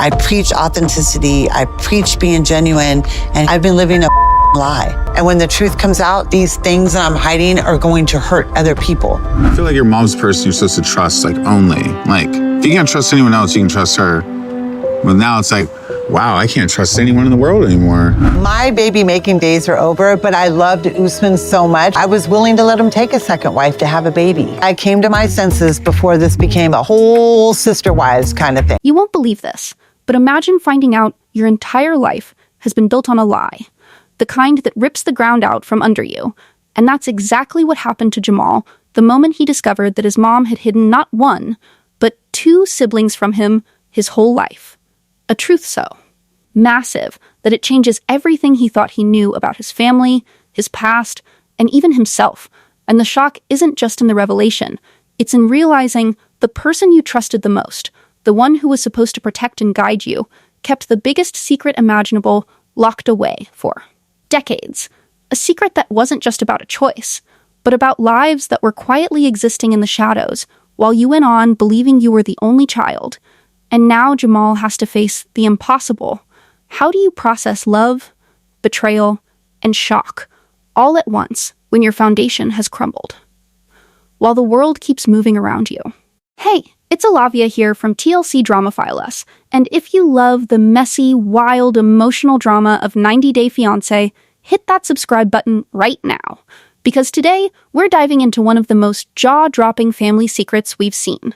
I preach authenticity. I preach being genuine. And I've been living a lie. And when the truth comes out, these things that I'm hiding are going to hurt other people. I feel like your mom's the person you're supposed to trust, like, only. Like, if you can't trust anyone else, you can trust her. But now it's like, wow, I can't trust anyone in the world anymore. My baby making days are over, but I loved Usman so much. I was willing to let him take a second wife to have a baby. I came to my senses before this became a whole sister wives kind of thing. You won't believe this, but imagine finding out your entire life has been built on a lie. The kind that rips the ground out from under you. And that's exactly what happened to Jamal the moment he discovered that his mom had hidden not one, but 2 siblings from him his whole life. A truth so massive that it changes everything he thought he knew about his family, his past, and even himself. And the shock isn't just in the revelation. It's in realizing the person you trusted the most, the one who was supposed to protect and guide you, kept the biggest secret imaginable locked away for decades. A secret that wasn't just about a choice, but about lives that were quietly existing in the shadows while you went on believing you were the only child. And now Jamal has to face the impossible. How do you process love, betrayal, and shock all at once when your foundation has crumbled, while the world keeps moving around you? Hey, it's Olavia here from TLC Dramafile Us, and if you love the messy, wild, emotional drama of 90 Day Fiance, hit that subscribe button right now, because today we're diving into one of the most jaw-dropping family secrets we've seen.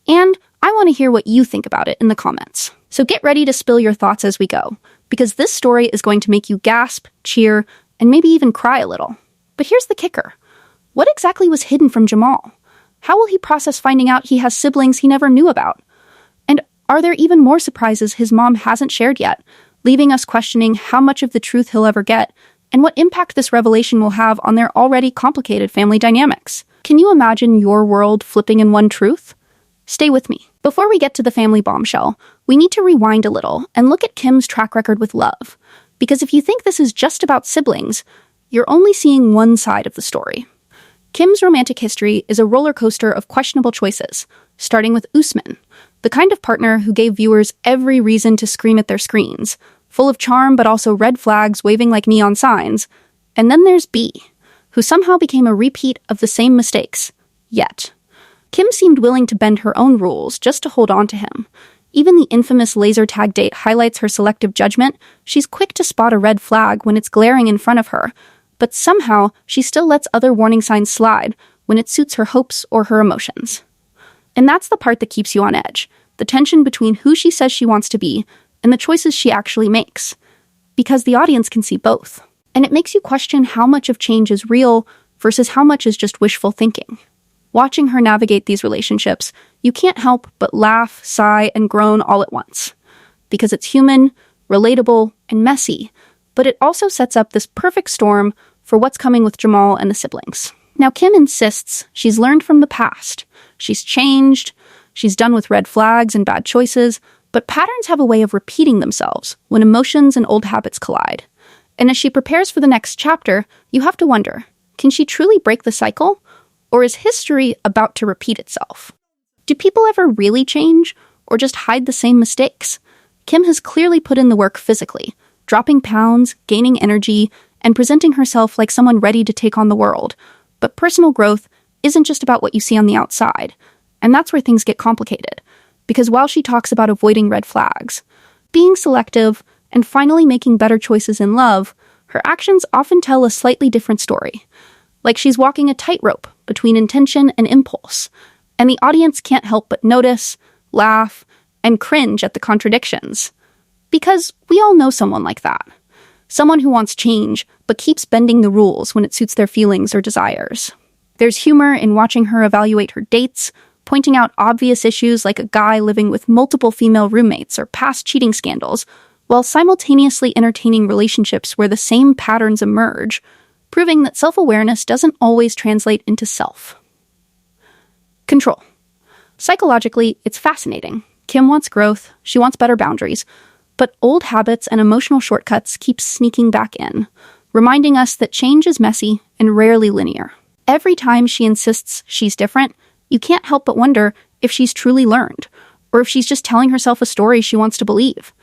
And I want to hear what you think about it in the comments. So get ready to spill your thoughts as we go, because this story is going to make you gasp, cheer, and maybe even cry a little. But here's the kicker. What exactly was hidden from Jamal? How will he process finding out he has siblings he never knew about? And are there even more surprises his mom hasn't shared yet, leaving us questioning how much of the truth he'll ever get and what impact this revelation will have on their already complicated family dynamics? Can you imagine your world flipping in one truth? Stay with me. Before we get to the family bombshell, we need to rewind a little and look at Kim's track record with love. Because if you think this is just about siblings, you're only seeing one side of the story. Kim's romantic history is a roller coaster of questionable choices, starting with Usman, the kind of partner who gave viewers every reason to scream at their screens, full of charm but also red flags waving like neon signs. And then there's B, who somehow became a repeat of the same mistakes, yet. Kim seemed willing to bend her own rules just to hold on to him. Even the infamous laser tag date highlights her selective judgment. She's quick to spot a red flag when it's glaring in front of her, but somehow she still lets other warning signs slide when it suits her hopes or her emotions. And that's the part that keeps you on edge, the tension between who she says she wants to be and the choices she actually makes, because the audience can see both. And it makes you question how much of change is real versus how much is just wishful thinking. Watching her navigate these relationships, you can't help but laugh, sigh, and groan all at once, because it's human, relatable, and messy, but it also sets up this perfect storm for what's coming with Jamal and the siblings. Now, Kim insists she's learned from the past. She's changed, she's done with red flags and bad choices, but patterns have a way of repeating themselves when emotions and old habits collide. And as she prepares for the next chapter, you have to wonder, can she truly break the cycle? Or is history about to repeat itself? Do people ever really change, or just hide the same mistakes? Kim has clearly put in the work physically, dropping pounds, gaining energy, and presenting herself like someone ready to take on the world. But personal growth isn't just about what you see on the outside, and that's where things get complicated. Because while she talks about avoiding red flags, being selective, and finally making better choices in love, her actions often tell a slightly different story. Like she's walking a tightrope between intention and impulse, and the audience can't help but notice, laugh, and cringe at the contradictions. Because we all know someone like that. Someone who wants change, but keeps bending the rules when it suits their feelings or desires. There's humor in watching her evaluate her dates, pointing out obvious issues like a guy living with multiple female roommates or past cheating scandals, while simultaneously entertaining relationships where the same patterns emerge, proving that self-awareness doesn't always translate into self. Control. Psychologically, it's fascinating. Kim wants growth, she wants better boundaries, but old habits and emotional shortcuts keep sneaking back in, reminding us that change is messy and rarely linear. Every time she insists she's different, you can't help but wonder if she's truly learned, or if she's just telling herself a story she wants to believe.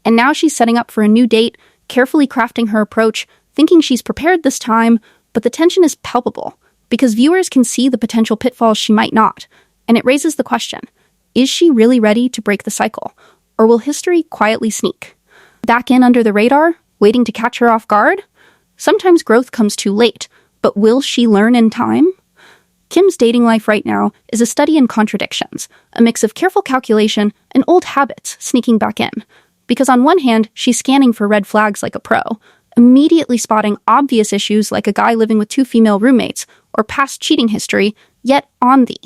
And now she's setting up for a new date, carefully crafting her approach, thinking she's prepared this time, but the tension is palpable, because viewers can see the potential pitfalls she might not, and it raises the question, is she really ready to break the cycle, or will history quietly sneak back in under the radar, waiting to catch her off guard? Sometimes growth comes too late, but will she learn in time? Kim's dating life right now is a study in contradictions, a mix of careful calculation and old habits sneaking back in. Because on one hand, she's scanning for red flags like a pro, immediately spotting obvious issues like a guy living with 2 female roommates or past cheating history, yet on the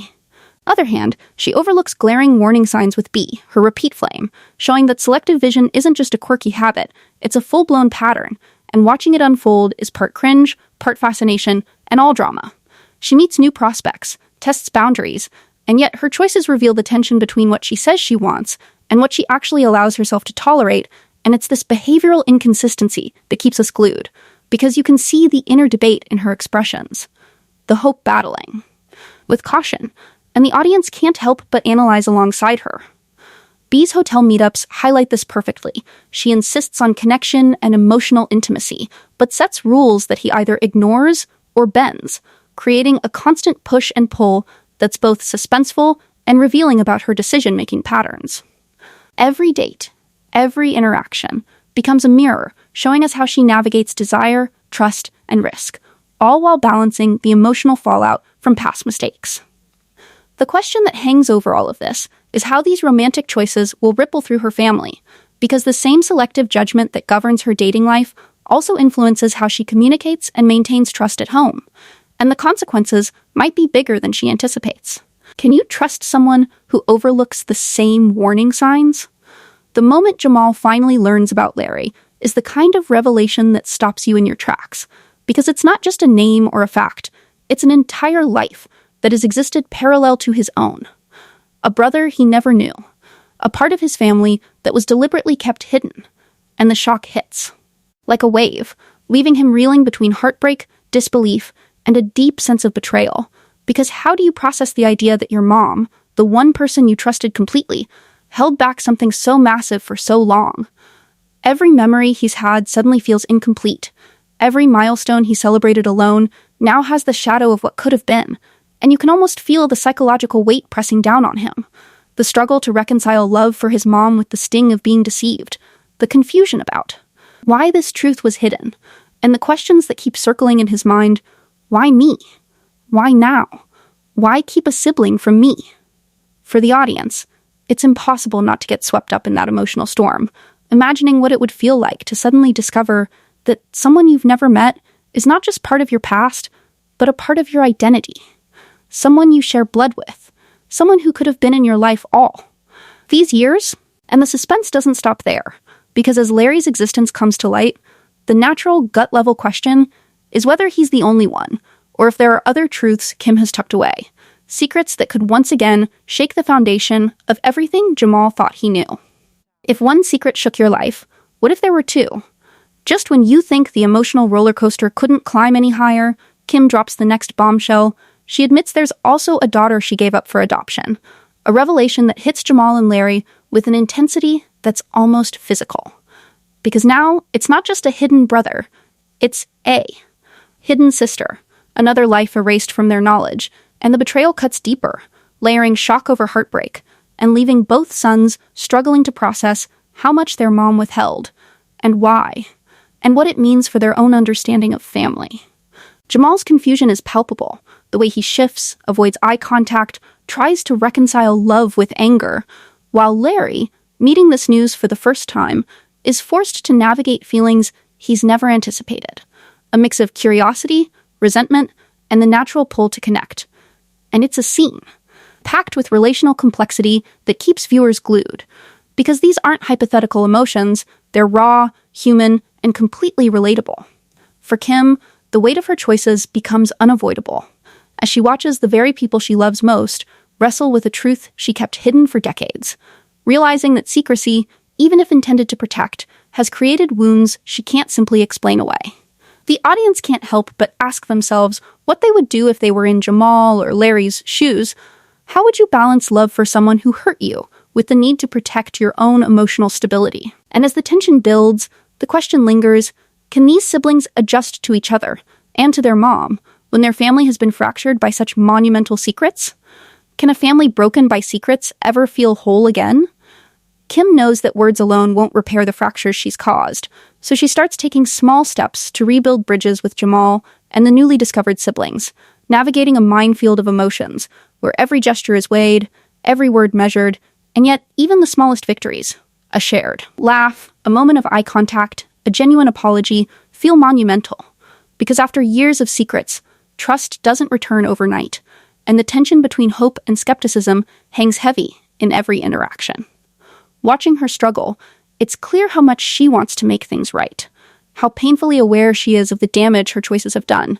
other hand, she overlooks glaring warning signs with B, her repeat flame, showing that selective vision isn't just a quirky habit, it's a full-blown pattern, and watching it unfold is part cringe, part fascination, and all drama. She meets new prospects, tests boundaries, and yet her choices reveal the tension between what she says she wants and what she actually allows herself to tolerate, and it's this behavioral inconsistency that keeps us glued, because you can see the inner debate in her expressions. The hope battling with caution, and the audience can't help but analyze alongside her. B's hotel meetups highlight this perfectly. She insists on connection and emotional intimacy, but sets rules that he either ignores or bends, creating a constant push and pull that's both suspenseful and revealing about her decision-making patterns. Every date, every interaction, becomes a mirror, showing us how she navigates desire, trust, and risk, all while balancing the emotional fallout from past mistakes. The question that hangs over all of this is how these romantic choices will ripple through her family, because the same selective judgment that governs her dating life also influences how she communicates and maintains trust at home, and the consequences might be bigger than she anticipates. Can you trust someone who overlooks the same warning signs? The moment Jamal finally learns about Larry is the kind of revelation that stops you in your tracks, because it's not just a name or a fact, it's an entire life that has existed parallel to his own. A brother he never knew, a part of his family that was deliberately kept hidden, and the shock hits. Like a wave, leaving him reeling between heartbreak, disbelief, and a deep sense of betrayal. Because how do you process the idea that your mom, the one person you trusted completely, held back something so massive for so long? Every memory he's had suddenly feels incomplete. Every milestone he celebrated alone now has the shadow of what could have been, and you can almost feel the psychological weight pressing down on him. The struggle to reconcile love for his mom with the sting of being deceived. The confusion about why this truth was hidden. And the questions that keep circling in his mind. Why me? Why now? Why keep a sibling from me? For the audience, it's impossible not to get swept up in that emotional storm, imagining what it would feel like to suddenly discover that someone you've never met is not just part of your past, but a part of your identity. Someone you share blood with, someone who could have been in your life all these years. And the suspense doesn't stop there, because as Larry's existence comes to light, the natural gut-level question is whether he's the only one, or if there are other truths Kim has tucked away, secrets that could once again shake the foundation of everything Jamal thought he knew. If one secret shook your life, what if there were two? Just when you think the emotional roller coaster couldn't climb any higher, Kim drops the next bombshell. She admits there's also a daughter she gave up for adoption, a revelation that hits Jamal and Larry with an intensity that's almost physical. Because now, it's not just a hidden brother, it's a hidden sister, another life erased from their knowledge, and the betrayal cuts deeper, layering shock over heartbreak, and leaving both sons struggling to process how much their mom withheld, and why, and what it means for their own understanding of family. Jamal's confusion is palpable, the way he shifts, avoids eye contact, tries to reconcile love with anger, while Larry, meeting this news for the first time, is forced to navigate feelings he's never anticipated, a mix of curiosity, resentment, and the natural pull to connect. And it's a scene, packed with relational complexity that keeps viewers glued, because these aren't hypothetical emotions, they're raw, human, and completely relatable. For Kim, the weight of her choices becomes unavoidable, as she watches the very people she loves most wrestle with a truth she kept hidden for decades, realizing that secrecy, even if intended to protect, has created wounds she can't simply explain away. The audience can't help but ask themselves what they would do if they were in Jamal or Larry's shoes. How would you balance love for someone who hurt you with the need to protect your own emotional stability. And as the tension builds, the question lingers, can these siblings adjust to each other and to their mom when their family has been fractured by such monumental secrets? Can a family broken by secrets ever feel whole again? Kim knows that words alone won't repair the fractures she's caused, so she starts taking small steps to rebuild bridges with Jamal and the newly discovered siblings, navigating a minefield of emotions where every gesture is weighed, every word measured, and yet even the smallest victories, a shared laugh, a moment of eye contact, a genuine apology, feel monumental. Because after years of secrets, trust doesn't return overnight, and the tension between hope and skepticism hangs heavy in every interaction. Watching her struggle, it's clear how much she wants to make things right, how painfully aware she is of the damage her choices have done,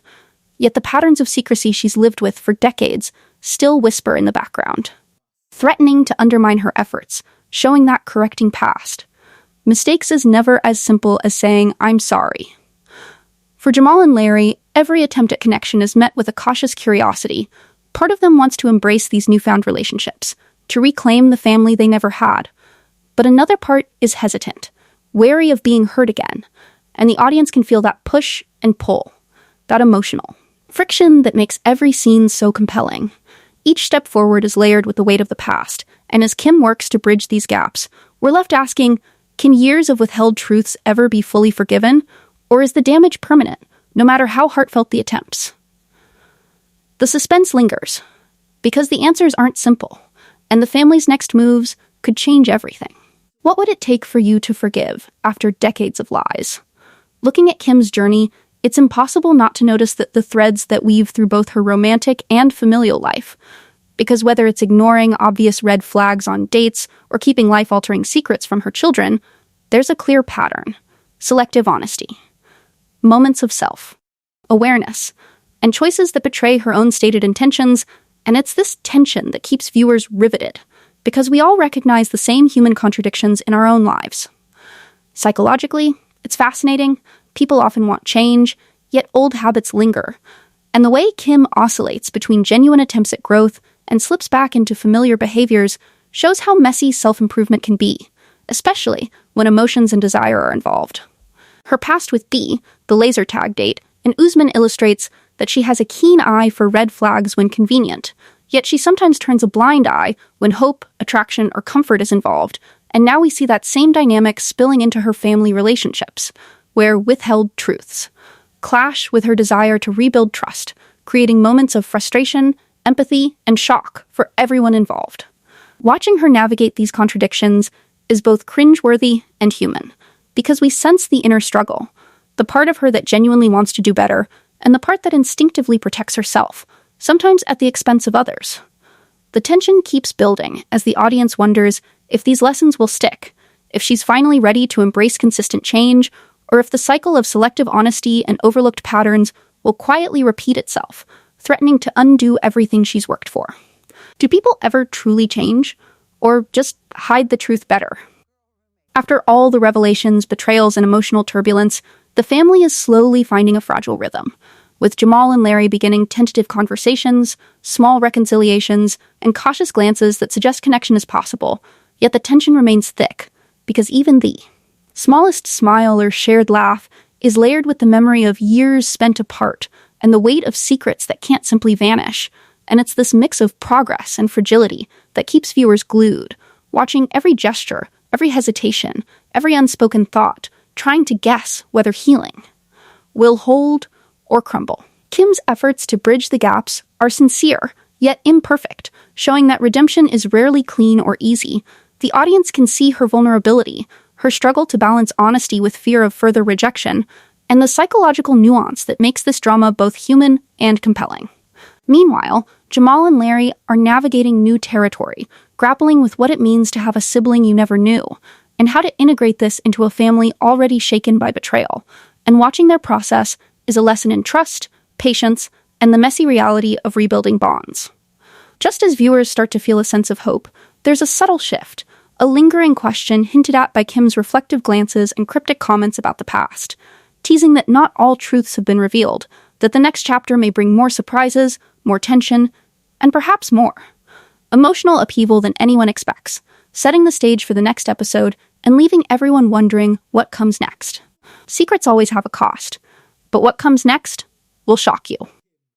yet the patterns of secrecy she's lived with for decades still whisper in the background, threatening to undermine her efforts, showing that correcting past. Mistakes is never as simple as saying, "I'm sorry." For Jamal and Larry, every attempt at connection is met with a cautious curiosity. Part of them wants to embrace these newfound relationships, to reclaim the family they never had. But another part is hesitant, wary of being hurt again, and the audience can feel that push and pull, that emotional friction that makes every scene so compelling. Each step forward is layered with the weight of the past, and as Kim works to bridge these gaps, we're left asking, can years of withheld truths ever be fully forgiven, or is the damage permanent, no matter how heartfelt the attempts? The suspense lingers, because the answers aren't simple, and the family's next moves could change everything. What would it take for you to forgive after decades of lies? Looking at Kim's journey, it's impossible not to notice that the threads that weave through both her romantic and familial life. Because whether it's ignoring obvious red flags on dates or keeping life-altering secrets from her children, there's a clear pattern: selective honesty, moments of self-awareness, and choices that betray her own stated intentions. And it's this tension that keeps viewers riveted, because we all recognize the same human contradictions in our own lives. Psychologically, it's fascinating. People often want change, yet old habits linger. And the way Kim oscillates between genuine attempts at growth and slips back into familiar behaviors shows how messy self-improvement can be, especially when emotions and desire are involved. Her past with B, the laser tag date, in Usman illustrates that she has a keen eye for red flags when convenient, yet she sometimes turns a blind eye when hope, attraction, or comfort is involved. And now we see that same dynamic spilling into her family relationships, where withheld truths clash with her desire to rebuild trust, creating moments of frustration, empathy, and shock for everyone involved. Watching her navigate these contradictions is both cringeworthy and human, because we sense the inner struggle, the part of her that genuinely wants to do better, and the part that instinctively protects herself, sometimes at the expense of others. The tension keeps building as the audience wonders if these lessons will stick, if she's finally ready to embrace consistent change, or if the cycle of selective honesty and overlooked patterns will quietly repeat itself, threatening to undo everything she's worked for. Do people ever truly change, or just hide the truth better? After all the revelations, betrayals, and emotional turbulence, the family is slowly finding a fragile rhythm, with Jamal and Larry beginning tentative conversations, small reconciliations, and cautious glances that suggest connection is possible. Yet the tension remains thick, because even the smallest smile or shared laugh is layered with the memory of years spent apart and the weight of secrets that can't simply vanish. And it's this mix of progress and fragility that keeps viewers glued, watching every gesture, every hesitation, every unspoken thought, trying to guess whether healing will hold or crumble. Kim's efforts to bridge the gaps are sincere, yet imperfect, showing that redemption is rarely clean or easy. The audience can see her vulnerability, her struggle to balance honesty with fear of further rejection, and the psychological nuance that makes this drama both human and compelling. Meanwhile, Jamal and Larry are navigating new territory, grappling with what it means to have a sibling you never knew, and how to integrate this into a family already shaken by betrayal. And watching their process is a lesson in trust, patience, and the messy reality of rebuilding bonds. Just as viewers start to feel a sense of hope, there's a subtle shift, a lingering question hinted at by Kim's reflective glances and cryptic comments about the past, teasing that not all truths have been revealed, that the next chapter may bring more surprises, more tension, and perhaps more emotional upheaval than anyone expects. setting the stage for the next episode and leaving everyone wondering what comes next. Secrets always have a cost, but what comes next will shock you.